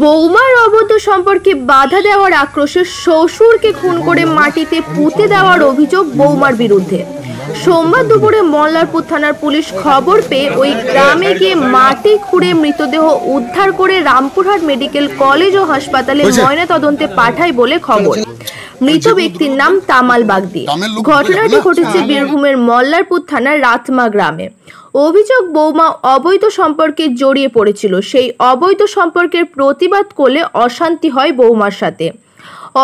বৌমার অবৈধ সম্পর্কে বাধা দেওয়ার আক্রোশে শ্বশুরকে খুন করে মাটিতে পুঁতে দেওয়ার অভিযোগ বৌমার বিরুদ্ধে। সোমবার দুপুরে মল্লারপুর থানার পুলিশ খবর পেয়ে ওই গ্রামে গিয়ে মাটি খুঁড়ে মৃতদেহ উদ্ধার করে রামপুরহাট মেডিকেল কলেজ ও হাসপাতালে ময়নাতদন্তে পাঠায় বলে খবর। মৃত ব্যক্তির নাম তামাল বাগদি। ঘটনাটি ঘটেছে বীরভূমের মল্লারপুর থানার রাতমা গ্রামে। অভিযোগ, বৌমা অবৈধ সম্পর্কে জড়িয়ে পড়েছিল। সেই অবৈধ সম্পর্কের প্রতিবাদ করলে অশান্তি হয় বৌমার সাথে।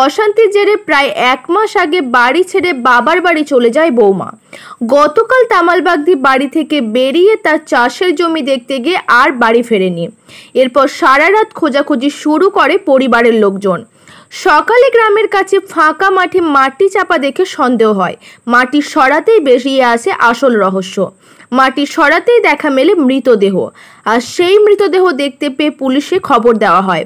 অশান্তির জেরে প্রায় 1 মাস আগে বাড়ি ছেড়ে বাবার বাড়ি চলে যায় বৌমা। গতকাল তামাল বাগদি বাড়ি থেকে বেরিয়ে তার চাষের জমি দেখতে গিয়ে আর বাড়ি ফেরেনি। এরপর সারা রাত খোঁজাখুঁজি শুরু করে পরিবারের লোকজন। সকালে গ্রামের কাছে ফাঁকা মাঠে মাটি চাপা দেখে সন্দেহ হয়। মাটি সরাতেই বেরিয়ে আসে আসল রহস্য। মাটি সরাতেই দেখা মেলে মৃতদেহ, আর সেই মৃতদেহ দেখতে পেয়ে পুলিশে খবর দেওয়া হয়।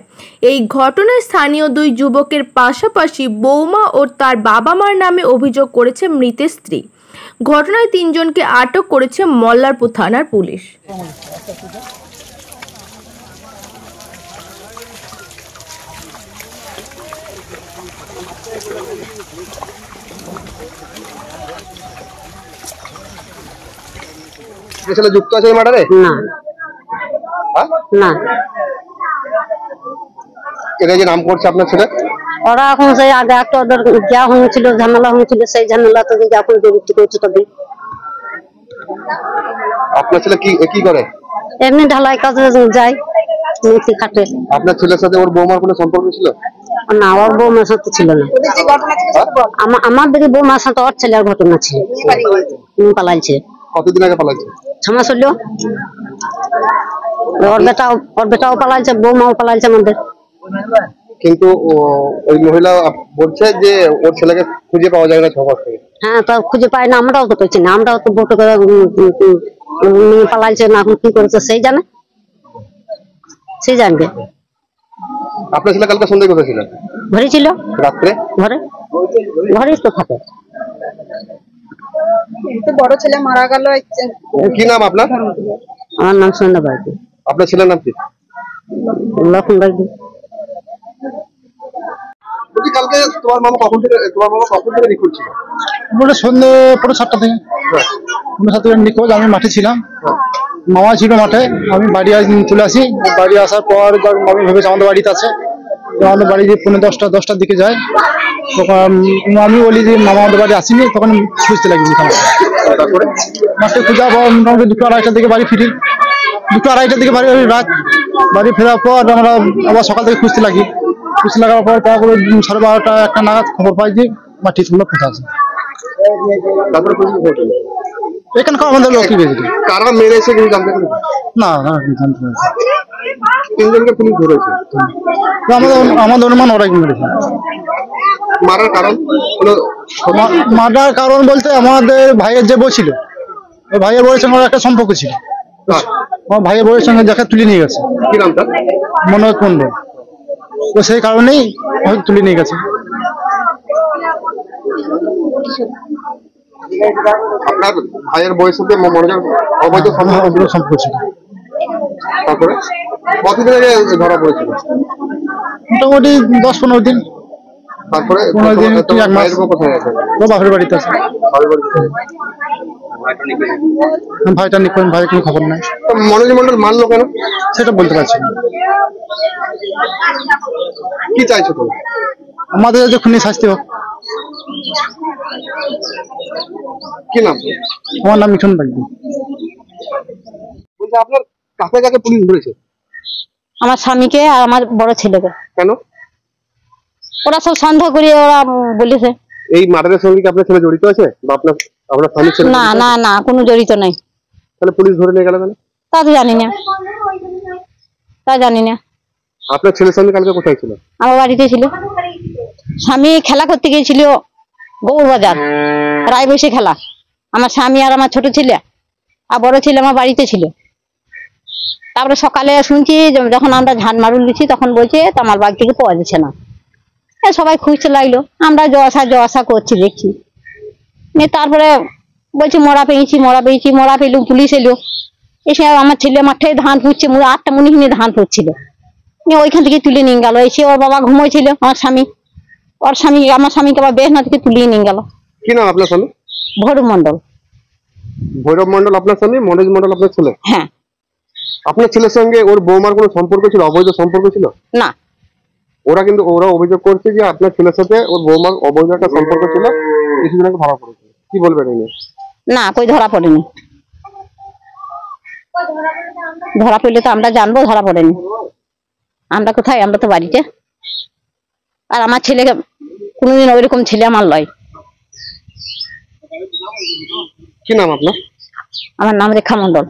এই ঘটনায় স্থানীয় 2 যুবকের পাশাপাশি বৌমা ও তার বাবা মার নামে অভিযোগ করেছে মৃতের স্ত্রী। ঘটনায় 3 জনকে আটক করেছে মল্লারপুর থানার পুলিশ। ছেলে যুক্ত আছে এই মার্ডারে? না না, এটা যে নাম করছে আপনার ছেলে, ওরা এখন সেই আগে একটা ওদের যা হয়েছিল, ঝামেলা হয়েছিল, সেই ঝামেলা তো এখন জড়িত করছে। তবে আপনার ছেলে কি করে? এমনি ঢালাই কাজে যায়, মিস্ত্রি খাটে। আপনার ছেলের সাথে ওর বৌমার কোনো সম্পর্ক ছিল না? ওর বৌমার সাথে ছিল না। আমার দিকে বৌমার সাথে ওর ছেলের ঘটনা ছিল। পালাইছে। কতদিন আগে পালাইছে? 6 মাস হলো। ওর বেটাও পালাইছে, বৌমাও পালাইছে আমাদের। কিন্তু ওই মহিলা বলছে যে ওর ছেলেকে খুঁজে পাওয়া যায় না 6 মাস থেকে। হ্যাঁ, তো খুঁজে পাই না, আমরাও তো পেয়েছি না। আমরাও তো ভোট করে পালাইছে না, এখন কি করেছে সেই জানে, সেই জানবে। আপনার ছেলে কালকে সন্ধ্যে কোথায় ছিল? ঘরে ছিল। রাত্রে? ঘরে তো থাকে। বড় ছেলে মারা গেল। কি নাম আপনার? আমার নাম সন্ধ্যা বাগদি। আপনার ছেলের নাম কি? লক্ষণ বাগদি। কালকে তোমার মামা কখন থেকে নিখোঁজ ছিল? বলে সন্ধ্যে 7টা থেকে। 7টা থেকে নিখোঁজ। আমি মাঠে ছিলাম, মামা ছিল মাঠে। আমি বাড়ি চলে আসি। বাড়ি আসার পর আমি ভেবেছি আমাদের বাড়িতে আছে। আমাদের বাড়ি যে 10টার দিকে যায়, তখন আমি বলি যে মামা আমাদের বাড়ি আসিনি। তখন খুঁজতে লাগি তারপরে মাঠে খোঁজা মোটামুটি 2টা 2:30টার দিকে বাড়ি ফিরি। 2টা 2:30টার দিকে বাড়ি ফেরার পর আমরা আবার সকাল থেকে খুঁজতে লাগি। খুঁজতে লাগার পর তারপরে 12:30টা 1টা নাগাদ খবর পাই যে মাটির গুলো কোথা আছে। তারপরে এখানকার আমাদের লোকই বেশি। কারা মেরেছে কিন্তু জানতে পারি না, জানতে পারি। 3 জনকে পুলিশ ধরেছে। আমাদের অনুমান ওরাই মেরেছে। মারার কারণ মারার কারণ বলতে আমাদের ভাইয়ের যে বউ ছিল, ওই ভাইয়ের বউয়ের সঙ্গে একটা সম্পর্ক ছিল। আমার ভাইয়ের বউয়ের সঙ্গে দেখা তুলে নিয়ে গেছে। কি নামটা? মনোজ মন্ডল। তো সেই কারণেই হয়তো তুলে নিয়ে গেছে। আপনার ভাইয়ের বউয়ের সাথে মনোজের অবৈধ সম্পর্ক ছিল। তারপরে কতদিন আগে ধরা পড়েছিল? মোটামুটি 10-15 দিন। তারপরে 15 দিন কি 1 মাস। কোথায় আছে? ও বাপের বাড়িতে আছে। ভাইটা নিখোঁজ, ভাইয়ের কোনো খবর নাই। মনোজ মন্ডল মানলো কেন সেটা বলতে পারছি না। কি চাইছো তুমি? আমাদের যে খুনি শাস্তি হোক। কি নাম? আমার নাম মিঠুন বাগদি। বলছি আপনার কাকে পুলিশ ধরেছে? আমার স্বামীকে আর আমার বড় ছেলেকে। কেন? ওরা সব সন্দেহ করে ওরা বলেছে। এই মার্ডারের সঙ্গে কি আপনার ছেলে জড়িত আছে বা আপনার স্বামীর ছেলে? না না না, কোনো জড়িত নাই। তাহলে পুলিশ ধরে নিয়ে গেল কেন? তা তো জানি না। আপনার ছেলের সঙ্গে কালকে কোথায় ছিল? আমার বাড়িতে ছিল। স্বামী খেলা করতে গিয়েছিল গৌর বাজার, রায়বসে খেলা। আমার স্বামী আর আমার ছোট ছেলে আর বড় ছেলে আমার বাড়িতে ছিল। তারপরে সকালে শুনছি যখন আমরা ঝাঁট মারুল দিচ্ছি, তখন বলছে তামাল বাগ থেকে পাওয়া যাচ্ছে না। সবাই খুঁজতে লাগলো, আমরা জশা করছি, দেখছি। তারপরে বলছি মরা পেলুম। পুলিশ এলো, এসে আমার ছেলে মাঠে ধান পুঁতছে, 8টা মুনিহিনে ধান পুঁতছিল। নিয়ে ওইখান থেকে তুলে নিয়ে গেল। এসে ওর বাবা ঘুমোইছিল, আমার স্বামী আমার স্বামীকে আবার বেহনা থেকে তুলিয়ে নিয়ে গেল। কি নাম আপনার স্বামী? ভৈরব মন্ডল। ভৈরব মন্ডল আপনার স্বামী, মনোজ মন্ডল আপনার ছেলে? হ্যাঁ। আপনার ছেলের সঙ্গে ওর বৌমার কোনো সম্পর্ক ছিল, অবৈধ সম্পর্ক ছিল? না। ওরা অভিযোগ করছে যে আপনার ছেলের সাথে ওর বৌমার অবৈধ একটা সম্পর্ক ছিল, কিছুদিন আগে ধরা পড়েছে। কি বলবেন এই নিয়ে? না, কই ধরা পড়েনি। ধরা পড়লে তো আমরা জানবো, ধরা পড়েনি। আমরা কোথায়? আমরা তো বাড়িতে। আর আমার ছেলেকে কোনোদিন ওইরকম ছেলে আমার লয়। কি নাম আপনার? আমার নাম রেখা মন্ডল।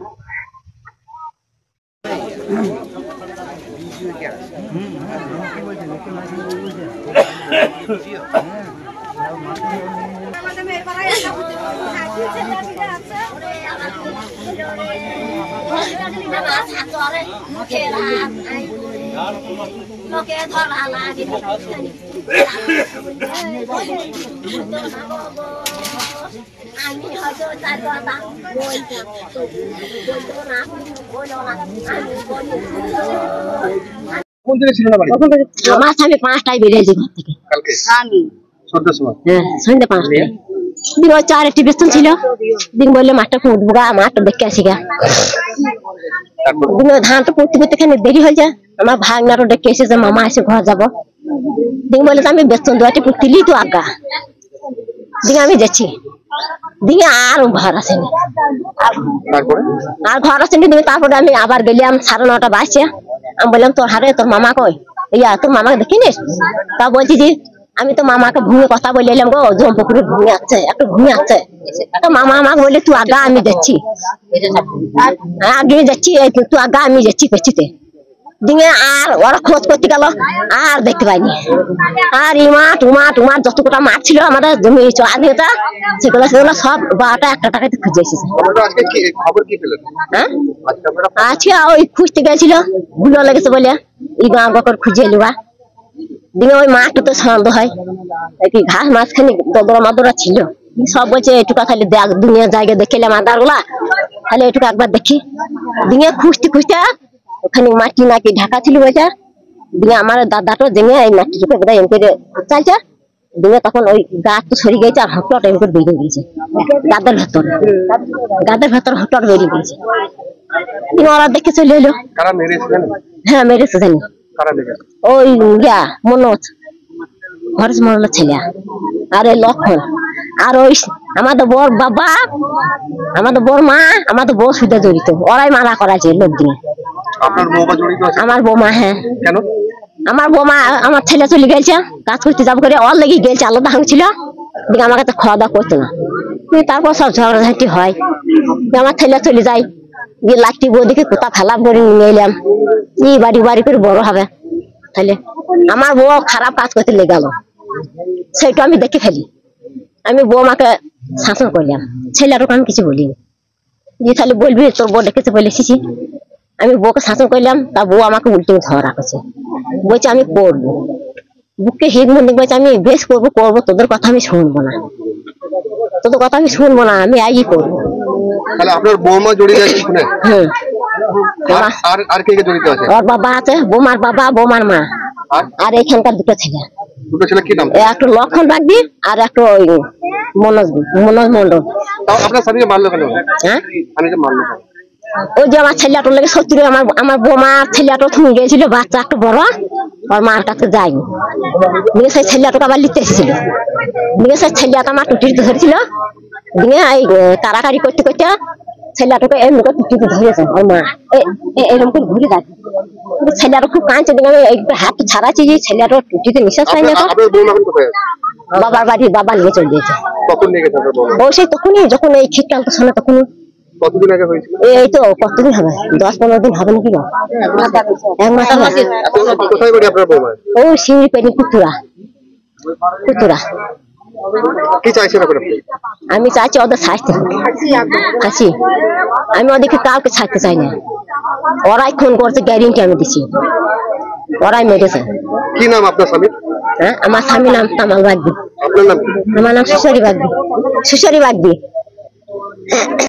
কোন থেকে ছিল না বাড়ি? আমার স্বামী 5টায় বেরিয়েছে ঘর থেকে। কালকে সন্ধ্যার সময়? হ্যাঁ, সন্ধ্যে 5টায়। দিন ওই 4 একটি বেতন ছিল। দিন বললে মাঠটা পুঁতবো গা, মাঠটা দেখে আসি গা। দিন ধানটা পুঁততে পুঁততে খানি দেরি হয়ে যায়। আমার ভাগনারও ডেকে এসেছে, মামা এসে ঘর যাবো। দিন বলে তো আমি বেতন 2টি পুঁতলি তো আগা। দিন আমি যাচ্ছি। দিনে আর ঘর আসেনি। আর ঘর আসেনি। দিনে তারপরে আমি আবার গেলাম 9:30 বাজছে। আমি বললাম তোর হারে তোর মামা কই? তোর মামাকে দেখিনিস? তা বলছি যে আমি তো মামাকে ভূমি কথা বলে এলাম গো, জমপুকুরে ভূমি আছে, একটু ভূমি আছে। তো মামা আমাকে বলে তুই আগা, আমি যাচ্ছি। আগে যাচ্ছি, তুই আগা, আমি যাচ্ছি পেছিতে। দিনে আর ওরা খোঁজ করতে গেল, আর দেখতে পাইনি। আর এই মাঠ যত কটা মাঠ ছিল আমাদের জমি চড়ানিটা, সেগুলো সব 12টা 1টা টাকাতে খুঁজে এসেছে। হ্যাঁ, আজকে ওই খুঁজতে গেছিল, ভুলো লেগেছে বলে এই গাঁ বকর খুঁজে এলুবা। দিনে ওই মাঠটা তো সন্দেহ হয়, ঘাস মাঝখানে দদরা মাদরা ছিল। সব বলছে এটুকা খালি দেখ, দুনিয়া জায়গা দেখেলাম আদার গুলা, তাহলে এটুকু একবার দেখি। দিনে খুঁজতে খুঁজতে ওখানে মাটি নাকি ঢাকা ছিল বলছে। দিনে আমার দাদাটা জেনে এই মাটিটুকু বোধহয় এম করে চাইছে। দিনে তখন ওই গাছ তো সরে গেছে, আর হটট এম করে বেরিয়ে গেছে গাদের ভেতর হটট বেরিয়ে গেছে। দিনে ওরা দেখে চলে এলো। হ্যাঁ, মেরেছে জানি। ওই মনোজ হরেশ মন্ডলের ছেলে, আর এই লক্ষণ, আর ওই আমাদের বর বাবা, আমাদের বর মা, আমাদের বউ সুদে জড়িত। ওরাই মারা করাছে লোক দিয়ে। আমার বৌমা। হ্যাঁ, কেন? আমার বৌমা, আমার ছেলে চলে গেছে কাজ করতে যাবো করে, ওর লেগে গেছে, আলাদা হাঁকছিল। দিকে আমার কাছে খাওয়া দাওয়া করতো না। তারপর সব ঝগড়াঝাঁটি হয়। আমার ছেলে চলে যায়, গিয়ে লাঠি বৌদিকে কোথা ফেলাপ করে নিয়ে এলাম। এই বাড়ি করে বড় হবে, তাহলে আমার বউ খারাপ কাজ করতে লেগে গেল, সেটা আমি দেখে ফেলি। আমি বৌমাকে শাসন করলাম, ছেলেটাকে আমি কিছু বলিনি। যে তাহলে বলবি তোর বউ ডেকেছে বলে এসেছি। আমি বউকে শাসন করলাম, তা বউ আমাকে উল্টে ধরা করছে, বলছে আমি করবো। বুককে হিট মন্দির বলছে আমি বেশ করবো, তোদের কথা আমি শুনবো না, আমি আজই করবো। আপনার বৌমা জড়িয়ে গেছে? হ্যাঁ। আর কে কে জড়িত আছে? ওর বাবা আছে, বৌমার বাবা, বৌমার মা, আর এখানকার 2টা ছেলে। কি নাম? একটা লক্ষণ রাখবি, আর একটা ওই মনোজ মন্ডল। আপনার স্বামীকে মারলো কেন? হ্যাঁ, স্বামীকে মারলো? ওই যে আমার ছেলেটার লেগে সত্যি আমার বৌমা ছেলেটা থুয়ে গিয়েছিল, বাচ্চা একটা বড়, ওর মার কাছে যায়নি। দিয়ে সেই ছেলেটাকে আবার লিখতে এসেছিল। দিয়ে সেই ছেলেটা আমার টুটিতে ধরেছিল। দিয়ে এই কারাকারি করতে করতে ছেলেটাকে এমনি করে টুটিতে ধরেছে ওর মা, এরকম করে ঘুরে যায়। ছেলেটা খুব কাঁদছে। দিকে আমি হাত ছাড়াচ্ছি যে ছেলেটা টুটিতে নিঃশ্বাস পাই না। বাবার বাড়ি, বাবা নিয়ে চলে গিয়েছে। ও সেই তখনই, যখন এই শীতকালটা শোনে তখন। কতদিন আগে হয়েছিল? এই তো কতদিন হবে, 10-15 দিন হবে নাকি? 1 মাস হবে। কোথায় বাড়ি আপনার বৌমা? ও শিউরি পেনি কুতুরা। কি চাইছেন আপনি? আমি চাইছি ওদের শাস্তি হাসি। আমি ওদেরকে কাউকে ছাড়তে চাই না। ওরাই খুন করছে, গ্যারেন্টি আমি দিচ্ছি। ওরাই মেরেছে। কি নাম আপনার স্বামী? হ্যাঁ, আমার স্বামীর নাম তামাল বাগদি। আপনার নাম? আমার নাম সুশারি বাগদি।